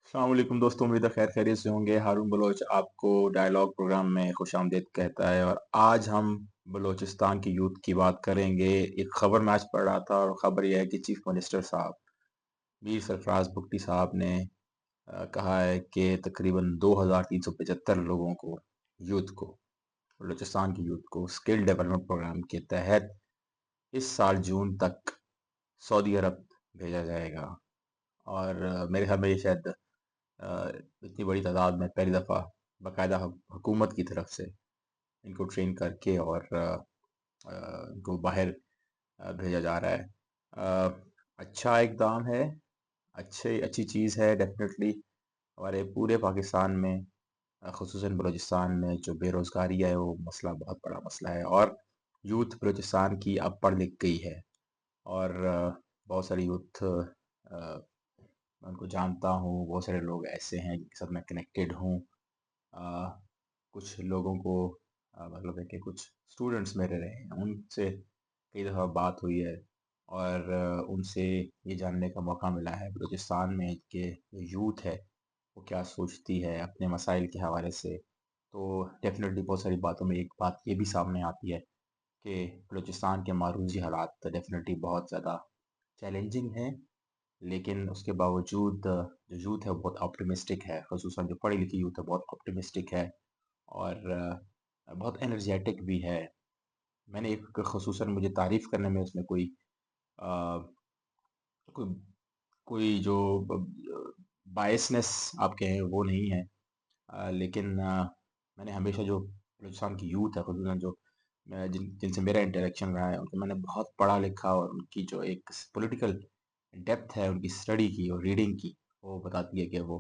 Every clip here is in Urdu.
السلام علیکم دوستوں، امید ہے خیر خیریت سے ہوں گے۔ ہارون بلوچ آپ کو ڈائلاگ پروگرام میں خوش آمدید کہتا ہے، اور آج ہم بلوچستان کی یوتھ کی بات کریں گے۔ ایک خبر میں آج پڑھ رہا تھا، اور خبر یہ ہے کہ چیف منسٹر صاحب میر سرفراز بگٹی صاحب نے کہا ہے کہ تقریباً 2375 لوگوں کو، یوتھ کو، بلوچستان کی یوتھ کو اسکل ڈیولپمنٹ پروگرام کے تحت اس سال جون تک سعودی عرب بھیجا جائے گا۔ اور میرے خیال میں یہ شاید اتنی بڑی تعداد میں پہلی دفعہ باقاعدہ حکومت کی طرف سے ان کو ٹرین کر کے اور ان کو باہر بھیجا جا رہا ہے۔ اچھا اقدام ہے، اچھی چیز ہے ڈیفینیٹلی۔ ہمارے پورے پاکستان میں خصوصاً بلوچستان میں جو بے روزگاری ہے وہ مسئلہ بہت بڑا مسئلہ ہے، اور یوتھ بلوچستان کی اب پڑھ لکھ گئی ہے، اور بہت ساری یوتھ میں ان کو جانتا ہوں، بہت سارے لوگ ایسے ہیں جن کے ساتھ میں کنیکٹڈ ہوں۔ کچھ لوگوں کو مطلب ہے کہ کچھ اسٹوڈنٹس میرے رہے ہیں، ان سے کئی دفعہ بات ہوئی ہے، اور ان سے یہ جاننے کا موقع ملا ہے بلوچستان میں کہ جو یوتھ ہے وہ کیا سوچتی ہے اپنے مسائل کے حوالے سے۔ تو ڈیفینیٹلی بہت ساری باتوں میں ایک بات یہ بھی سامنے آتی ہے کہ بلوچستان کے معروضی حالات ڈیفینیٹلی بہت زیادہ چیلنجنگ ہیں، لیکن اس کے باوجود جو یوتھ ہے وہ بہت آپٹیمسٹک ہے، خصوصاً جو پڑھی لکھی یوتھ ہے بہت آپٹیمسٹک ہے، اور بہت انرجیٹک بھی ہے۔ میں نے ایک خصوصاً مجھے تعریف کرنے میں اس میں کوئی آ، کوئی کوئی جو بائسنس آپ کہیں وہ نہیں ہے، لیکن میں نے ہمیشہ جو بلوچستان کی یوتھ ہے، خصوصاً جو جن سے میرا انٹریکشن رہا ہے، ان کو میں نے بہت پڑھا لکھا، اور ان کی جو ایک پولیٹیکل ڈیپتھ ہے ان کی اسٹڈی کی اور ریڈنگ کی، وہ بتاتی ہے کہ وہ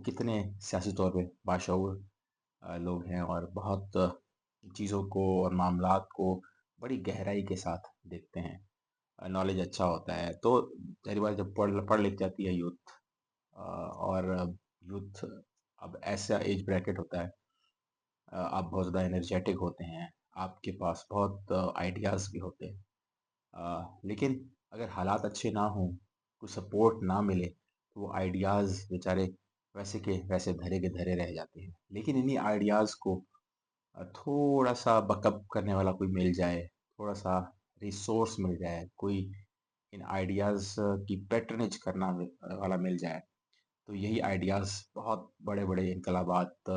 کتنے سیاسی طور پہ باشعور لوگ ہیں، اور بہت چیزوں کو اور معاملات کو بڑی گہرائی کے ساتھ دیکھتے ہیں۔ نالج اچھا ہوتا ہے، تو ظاہر بات جب پڑھ لکھ جاتی ہے یوتھ، اور یوتھ اب ایسا ایج بریکٹ ہوتا ہے، آپ بہت زیادہ انرجیٹک ہوتے ہیں، آپ کے پاس بہت آئیڈیاز بھی ہوتے ہیں، لیکن اگر حالات اچھے نہ ہوں، کوئی سپورٹ نہ ملے، تو وہ آئیڈیاز بیچارے ویسے کے ویسے دھرے کے دھرے رہ جاتے ہیں۔ لیکن انہی آئیڈیاز کو تھوڑا سا بیک اپ کرنے والا کوئی مل جائے، تھوڑا سا ریسورس مل جائے، کوئی ان آئیڈیاز کی پیٹرنیج کرنا والا مل جائے، تو یہی آئیڈیاز بہت بڑے بڑے انقلابات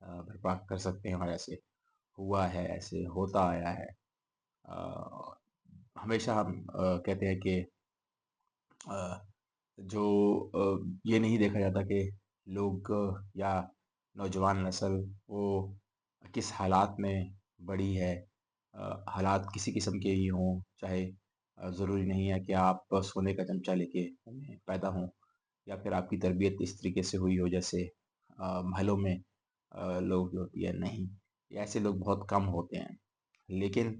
برپا کر سکتے ہیں، اور ایسے ہوا ہے، ایسے ہوتا آیا ہے۔ ہمیشہ ہم کہتے ہیں کہ جو یہ نہیں دیکھا جاتا کہ لوگ یا نوجوان نسل وہ کس حالات میں بڑی ہے۔ حالات کسی قسم کے ہی ہوں، چاہے ضروری نہیں ہے کہ آپ سونے کا چمچہ لے کے پیدا ہوں، یا پھر آپ کی تربیت اس طریقے سے ہوئی ہو جیسے محلوں میں لوگ جو ہوتی ہے، نہیں، ایسے لوگ بہت کم ہوتے ہیں۔ لیکن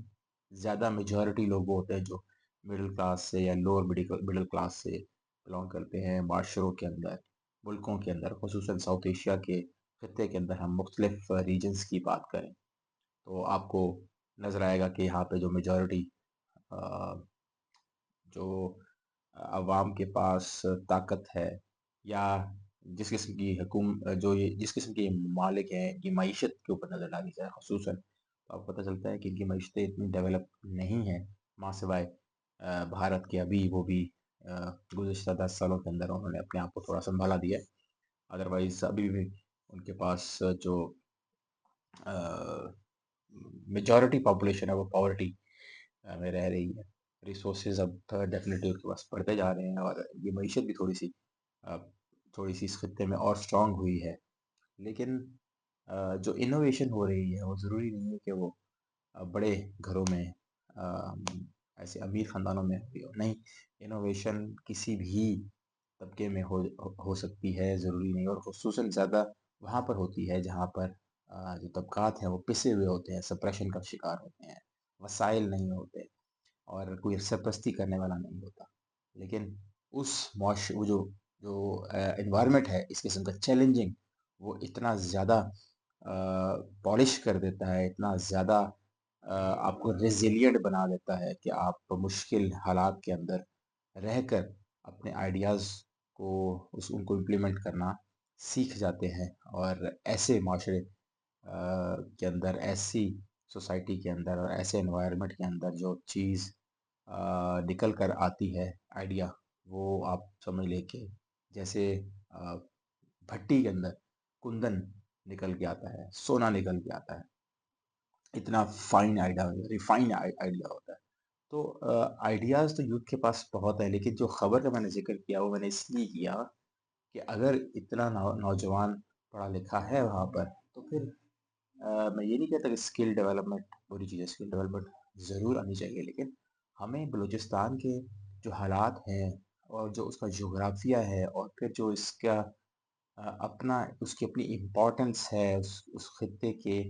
زیادہ میجورٹی لوگ وہ ہوتے ہیں جو مڈل کلاس سے یا لوور مڈل کلاس سے بلانگ کرتے ہیں۔ معاشروں کے اندر، ملکوں کے اندر، خصوصاً ساؤتھ ایشیا کے خطے کے اندر ہم مختلف ریجنز کی بات کریں تو آپ کو نظر آئے گا کہ یہاں پہ جو میجورٹی جو عوام کے پاس طاقت ہے، یا جس قسم کی جس قسم کے ممالک ہیں، ان کی معیشت کے اوپر نظر ڈالی جائے خصوصاً، تو آپ کو پتہ چلتا ہے کہ ان کی معیشتیں اتنی ڈیولپ نہیں ہیں، ماں سوائے بھارت کے۔ ابھی وہ بھی گزشتہ 10 سالوں کے اندر انہوں نے اپنے آپ کو تھوڑا سنبھالا دیا ہے، ادروائز ابھی بھی ان کے پاس جو میجورٹی پاپولیشن ہے وہ پاورٹی میں رہ رہی ہے۔ ریسورسز اب ڈیفینیٹلی اس کے پاس بڑھتے جا رہے ہیں، اور یہ معیشت بھی تھوڑی سی اس خطے میں اور اسٹرانگ ہوئی ہے، لیکن جو انوویشن ہو رہی ہے وہ ضروری نہیں ہے کہ وہ بڑے گھروں میں ایسے امیر خاندانوں میں نہیں، انوویشن کسی بھی طبقے میں ہو سکتی ہے، ضروری نہیں، اور خصوصاً زیادہ وہاں پر ہوتی ہے جہاں پر جو طبقات ہیں وہ پسے ہوئے ہوتے ہیں، سپریشن کا شکار ہوتے ہیں، وسائل نہیں ہوتے، اور کوئی سرپرستی کرنے والا نہیں ہوتا۔ لیکن وہ جو انوائرمنٹ ہے اس قسم کا چیلنجنگ، وہ اتنا زیادہ پالش کر دیتا ہے، اتنا زیادہ آپ کو ریزیلینٹ بنا دیتا ہے کہ آپ مشکل حالات کے اندر رہ کر اپنے آئیڈیاز ان کو امپلیمنٹ کرنا سیکھ جاتے ہیں، اور ایسے معاشرے کے اندر، ایسی سوسائٹی کے اندر اور ایسے انوائرمنٹ کے اندر جو چیز نکل کر آتی ہے، آئیڈیا، وہ آپ سمجھ لیں کہ جیسے آ، بھٹی کے اندر کندن نکل کے آتا ہے، سونا نکل کے آتا ہے، اتنا فائن آئیڈیا، ریفائن آئیڈیا ہوتا ہے۔ تو آئیڈیاز تو یوتھ کے پاس بہت ہے، لیکن جو خبر کا میں نے ذکر کیا وہ میں نے اس لیے کیا کہ اگر اتنا نوجوان پڑھا لکھا ہے وہاں پر، تو پھر میں یہ نہیں کہتا کہ اسکل ڈیولپمنٹ بری چیز ہے، اسکل ڈیولپمنٹ ضرور آنی چاہیے، لیکن ہمیں بلوچستان کے جو حالات ہیں اور جو اس کا جغرافیہ ہے، اور پھر جو اس کا اپنا اس کی اپنی امپورٹنس ہے، اس خطے کے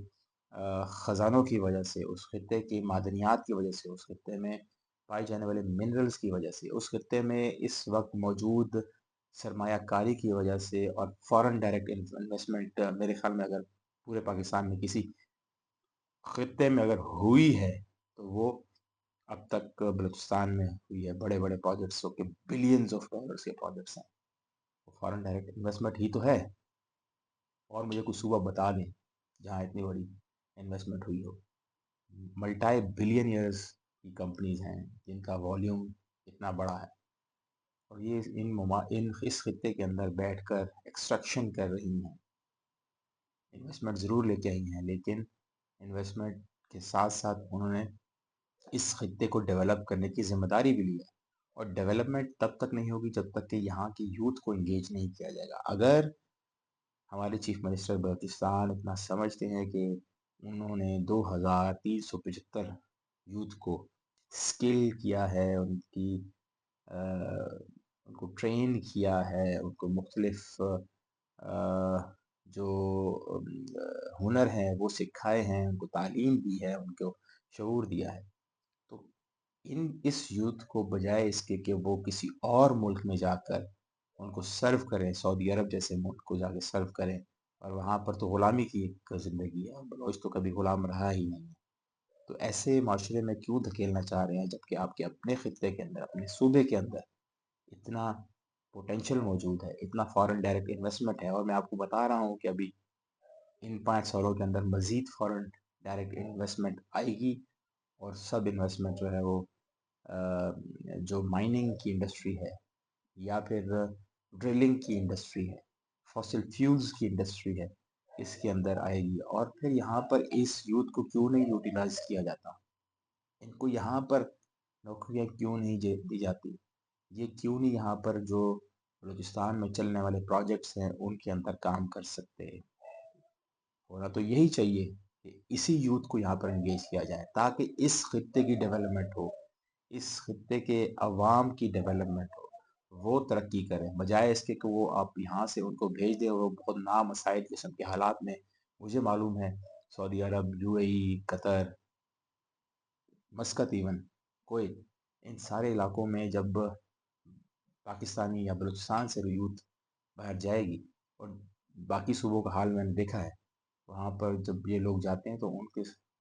خزانوں کی وجہ سے، اس خطے کی معدنیات کی وجہ سے، اس خطے میں پائے جانے والے منرلز کی وجہ سے، اس خطے میں اس وقت موجود سرمایہ کاری کی وجہ سے، اور فارن ڈائریکٹ انویسٹمنٹ میرے خیال میں اگر پورے پاکستان میں کسی خطے میں اگر ہوئی ہے تو وہ اب تک بلوچستان میں ہوئی ہے۔ بڑے بڑے پروجیکٹس ہو کے بلینز آف ڈالرز کے پروجیکٹس ہیں، وہ فارن ڈائریکٹ انویسٹمنٹ ہی تو ہے۔ اور مجھے کوئی صوبہ بتا دیں جہاں اتنی بڑی انویسٹمنٹ ہوئی ہو۔ ملٹائی بلین ایئرز کی کمپنیز ہیں جن کا والیوم اتنا بڑا ہے، اور یہ اس خطے کے اندر بیٹھ کر ایکسٹریکشن کر رہی ہیں، انویسٹمنٹ ضرور لے کے آئی ہیں، لیکن انویسٹمنٹ کے ساتھ ساتھ انہوں نے اس خطے کو ڈیولپ کرنے کی ذمہ داری بھی لی ہے، اور ڈیولپمنٹ تب تک نہیں ہوگی جب تک کہ یہاں کی یوتھ کو انگیج نہیں کیا جائے گا۔ اگر ہمارے چیف منسٹر بلوچستان اتنا سمجھتے ہیں کہ انہوں نے 2375 یوتھ کو اسکل کیا ہے، ان کو ٹرین کیا ہے، ان کو مختلف جو ہنر ہیں وہ سکھائے ہیں، ان کو تعلیم دی ہے، ان کو شعور دیا ہے، تو اس یوتھ کو بجائے اس کے کہ وہ کسی اور ملک میں جا کر ان کو سرو کریں، سعودی عرب جیسے ملک کو جا کے سرو کریں، اور وہاں پر تو غلامی کی ایک زندگی ہے، بلوچ تو کبھی غلام رہا ہی نہیں ہے، تو ایسے معاشرے میں کیوں دھکیلنا چاہ رہے ہیں جبکہ آپ کے اپنے خطے کے اندر، اپنے صوبے کے اندر اتنا پوٹینشیل موجود ہے، اتنا فارن ڈائریکٹ انویسٹمنٹ ہے، اور میں آپ کو بتا رہا ہوں کہ ابھی ان 5 سالوں کے اندر مزید فارن ڈائریکٹ انویسٹمنٹ آئے گی، اور سب انویسٹمنٹ جو ہے وہ جو مائننگ کی انڈسٹری ہے، یا پھر ڈرلنگ کی انڈسٹری ہے، فاسل فیولز کی انڈسٹری ہے، اس کے اندر آئے گی۔ اور پھر یہاں پر اس یوتھ کو کیوں نہیں یوٹیلائز کیا جاتا، ان کو یہاں پر نوکریاں کیوں نہیں دی جاتی، یہ کیوں نہیں یہاں پر جو بلوچستان میں چلنے والے پروجیکٹس ہیں ان کے اندر کام کر سکتے۔ ہونا تو یہی چاہیے کہ اسی یوتھ کو یہاں پر انگیج کیا جائے تاکہ اس خطے کی ڈیولپمنٹ ہو، اس خطے کے عوام کی ڈیولپمنٹ ہو، وہ ترقی کریں، بجائے اس کے کہ وہ آپ یہاں سے ان کو بھیج دیں، اور وہ بہت نامساعد قسم کے حالات میں، مجھے معلوم ہے Saudi Arab, U A E, Qatar, Muscat, even Kuwait, ان سارے علاقوں میں جب پاکستانی یا بلوچستان سے یوتھ باہر جائے گی، اور باقی صوبوں کا حال میں نے دیکھا ہے، وہاں پر جب یہ لوگ جاتے ہیں تو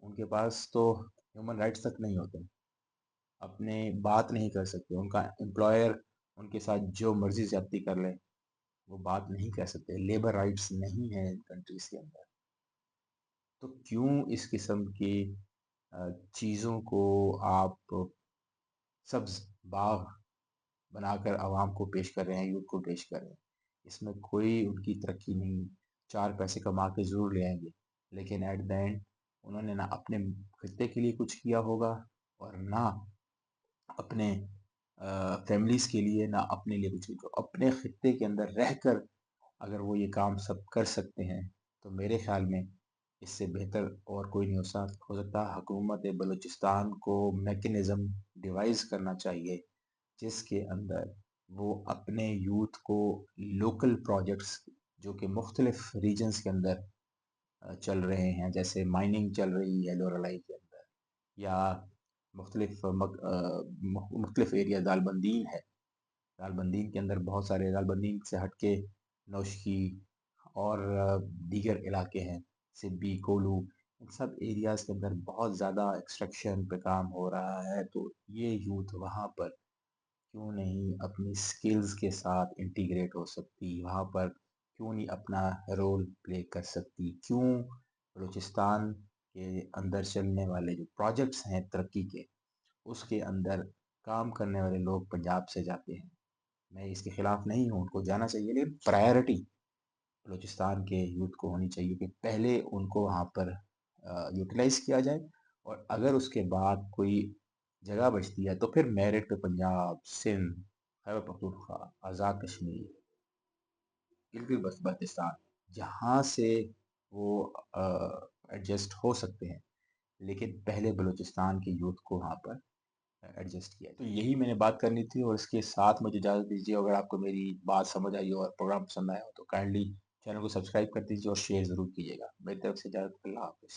ان کے پاس تو ہیومن رائٹس تک نہیں ہوتے، اپنے بات نہیں کر سکتے، ان کا امپلائر ان کے ساتھ جو مرضی زیادتی کر لے وہ بات نہیں کہہ سکتے، لیبر رائٹس نہیں ہیں ان کنٹریز کے اندر، تو کیوں اس قسم کی چیزوں کو آپ سبز باغ بنا کر عوام کو پیش کر رہے ہیں، یوتھ کو پیش کر رہے ہیں، اس میں کوئی ان کی ترقی نہیں، 4 پیسے کما کے ضرور لے آئیں گے، لیکن ایٹ دا اینڈ انہوں نے نہ اپنے خطے کے لیے کچھ کیا ہوگا، اور نہ اپنے فیملیز کے لیے، نہ اپنے لیے کچھ بھی، اپنے خطے کے اندر رہ کر اگر وہ یہ کام سب کر سکتے ہیں تو میرے خیال میں اس سے بہتر اور کوئی نہیں ہو سکتا۔ حکومت بلوچستان کو میکنزم ڈیوائز کرنا چاہیے جس کے اندر وہ اپنے یوتھ کو لوکل پروجیکٹس جو کہ مختلف ریجنز کے اندر چل رہے ہیں، جیسے مائننگ چل رہی ہے لورالائی کے اندر، یا مختلف ایریا، دال بندین ہے، دال بندین کے اندر بہت سارے، دال بندین سے ہٹ کے نوشکی اور دیگر علاقے ہیں، سبی، کولو، ان سب ایریاز کے اندر بہت زیادہ ایکسٹریکشن پہ کام ہو رہا ہے، تو یہ یوتھ وہاں پر کیوں نہیں اپنی سکلز کے ساتھ انٹیگریٹ ہو سکتی، وہاں پر کیوں نہیں اپنا رول پلے کر سکتی، کیوں بلوچستان کے اندر چلنے والے جو پروجیکٹس ہیں ترقی کے، اس کے اندر کام کرنے والے لوگ پنجاب سے جاتے ہیں۔ میں اس کے خلاف نہیں ہوں، ان کو جانا چاہیے، لیکن پرائیورٹی بلوچستان کے یوتھ کو ہونی چاہیے کہ پہلے ان کو وہاں پر یوٹیلائز کیا جائے، اور اگر اس کے بعد کوئی جگہ بچتی ہے تو پھر میرٹ پہ پنجاب، سندھ، خیبر پختونخوا، آزاد کشمیر، گلگت بلتستان، جہاں سے وہ ایڈجسٹ ہو سکتے ہیں، لیکن پہلے بلوچستان کے یوتھ کو وہاں پر ایڈجسٹ کیا۔ تو یہی میں نے بات کرنی تھی، اور اس کے ساتھ مجھے اجازت دیجیے، اگر آپ کو میری بات سمجھ آئی ہو اور پروگرام پسند آیا ہو تو کائنڈلی چینل کو سبسکرائب کر دیجیے اور شیئر ضرور کیجیے گا۔ میری طرف سے اجازت، اللہ حافظ۔